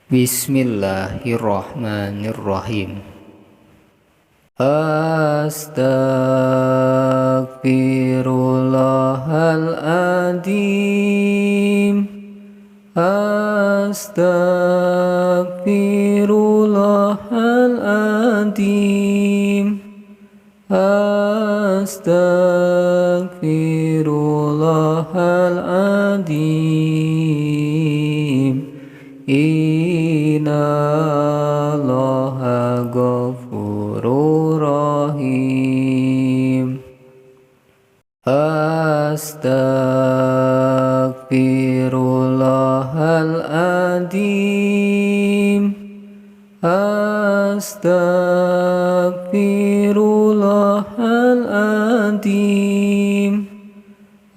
Bismillahirrahmanirrahim. Astaghfirullahaladzim. Astaghfirullahaladzim. Astaghfirullahaladzim. Innallaha ghafurur rahim. Astaghfirullahaladzim. Astaghfirullahaladzim.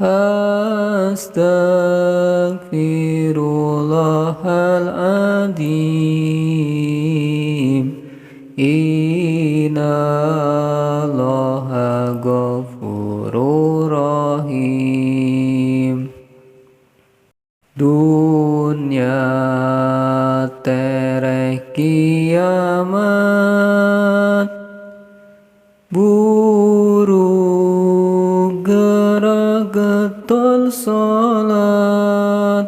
Astaghfirullahaladzim. Innallaha ghafurur rahim. Dunya tereh kiamat, buru gerak getol salat,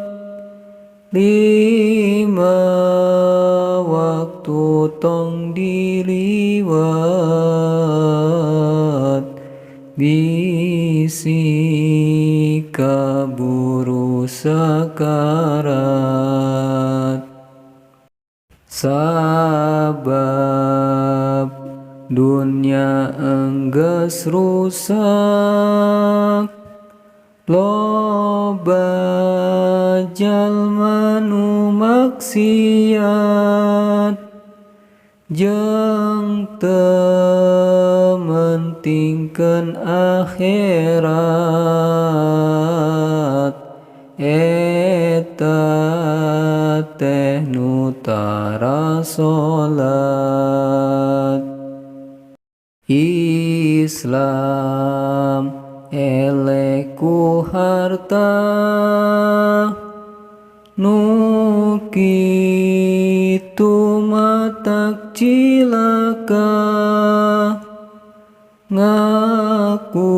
lima waktu tong diliwat, bisi kaburu sakarat. Sabab dunia enggeus rusak, loba jalma nu maksiat, jeung teu mentingkeun akhirat. Eta teh nu tara salat. Islam elek ku harta, nu kitu matak cilaka, ngakuna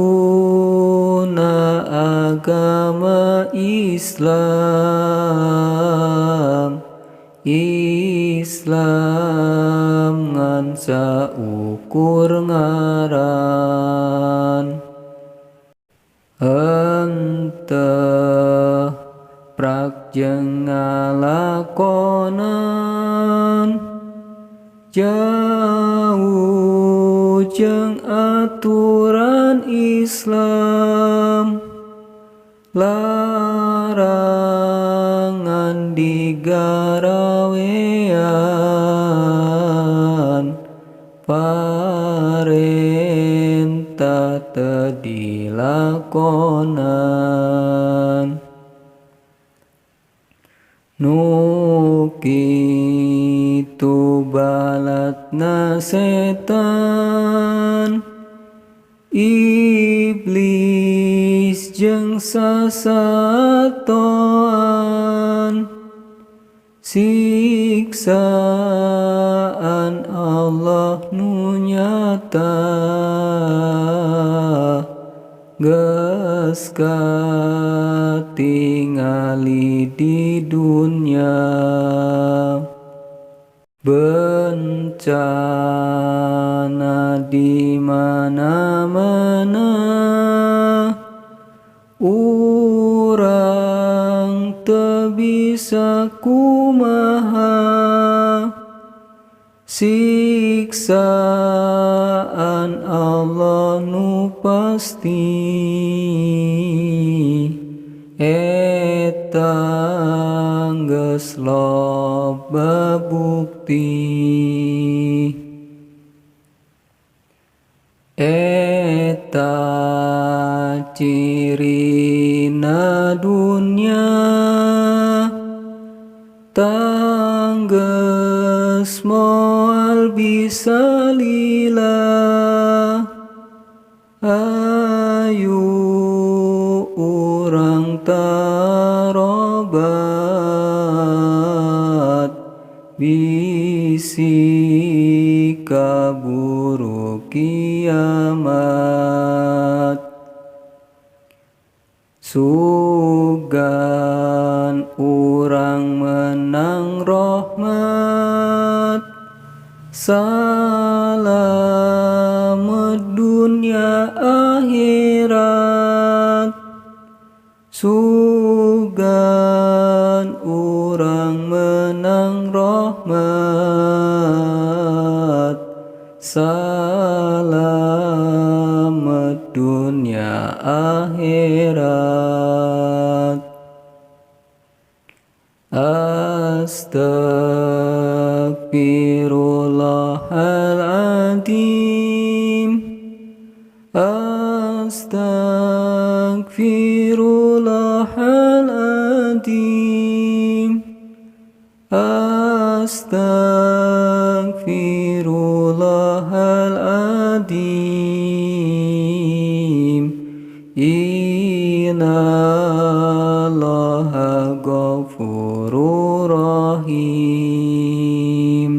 agama Islam. Islam ngan saukur ngaran. Henteu prak jeung ngalakonan, jauh jeung aturan Islam. Larangan digarawean, parentah teu dilakonan. Nu kitu balatna setan, iblis jeung sasatoan. Siksaan Allah nu nyata, geus katingali di dunya. Bencana di mana-mana, urang teu bisa kumaha. Siksaan Allah nu pasti, eta geus loba bukti. Eta cirina dunya, tanggeus moal bisa lila. Ayu urang tarobat, bisi kaburu kiamat. Sugan urang menang rahmat, salamet dunia akhirat. Sugan urang menang rahmat, salamet dunia akhirat. Astaghfirullahaladzim, astaghfirullahaladzim, astaghfirullahaladzim. Innallaha ghafurur rahim.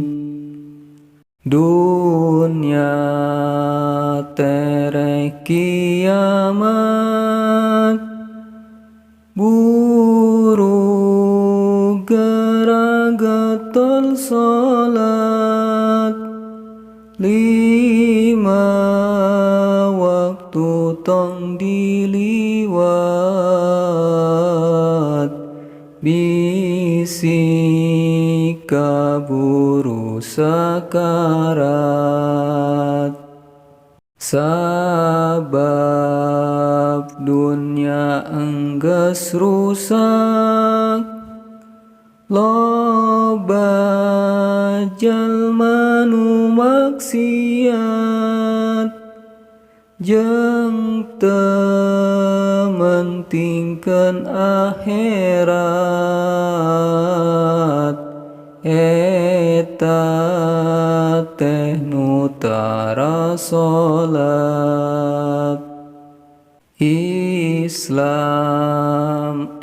Dunia terek kiamat, buru geragatol salat. 5 waktu tong diliwat, bisi kaburu sakarat. Sabab dunia enggeus rusak, loba jalma nu maksiat, jeung teu mentingkeun akhirat. Eta teh nu tara salat. Islam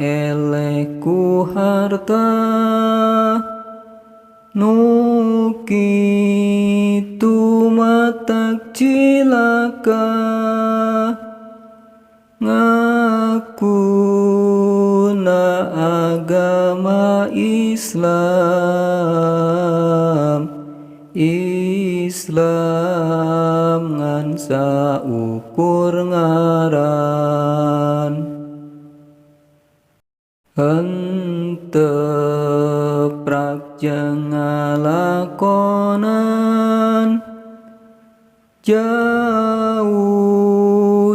eleh ku harta, nu kitu matak cilaka. Ngakuna agama Islam, Islam ngan saukur ngaran. Henteu prakjeng ngalakonan, jauh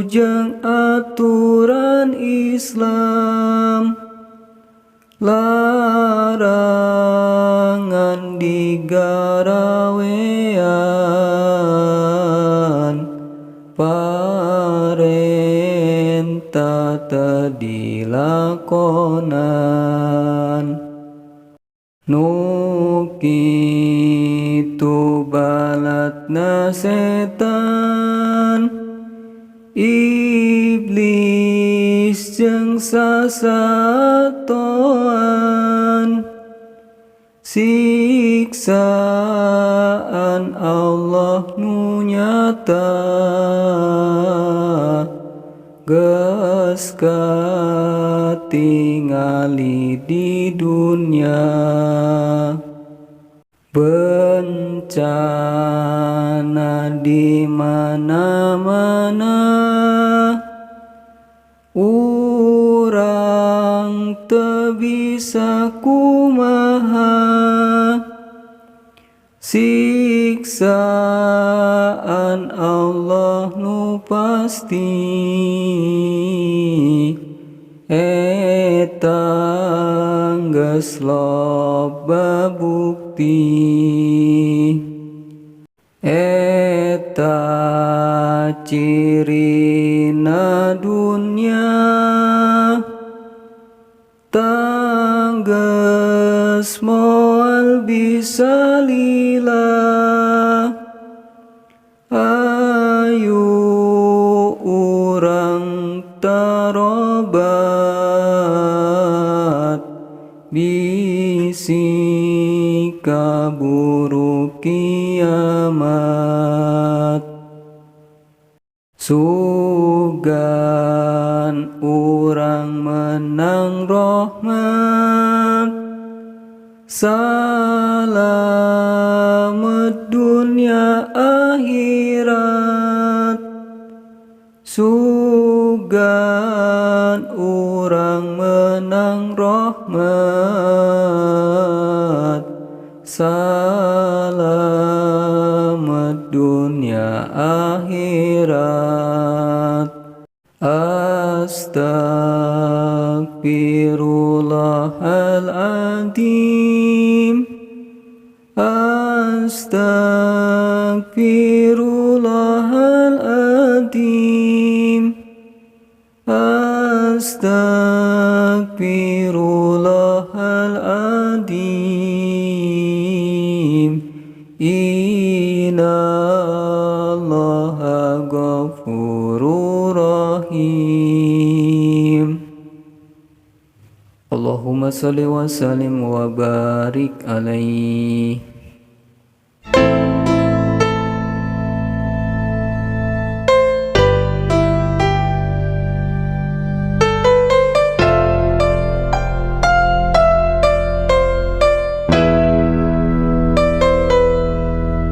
jeung aturan Islam. Larangan digarawean, parentah teu dilakonan. Nu kitu balatna setan, iblis jeung sasatoan. Siksaan Allah nu nyata, geus katingali di dunia. Bencana di mana-mana, urang teu bisa kumaha. Siksaan Allah nu pasti, eta geus loba bukti. Eta cirina dunia, tanggeus moal bisa lila. Ayu urang tarobat, bisi kaburu kiamat. Sugan urang menang rahmat, salamet dunia akhirat. Sugan urang menang rahmat, salamet dunia akhirat. Astaghfirullahaladzim, astaghfirullahaladzim, astaghfirullahaladzim. Innallaha ghafurur rahim. Allahumma sholli wa sallim wa barik alaihi.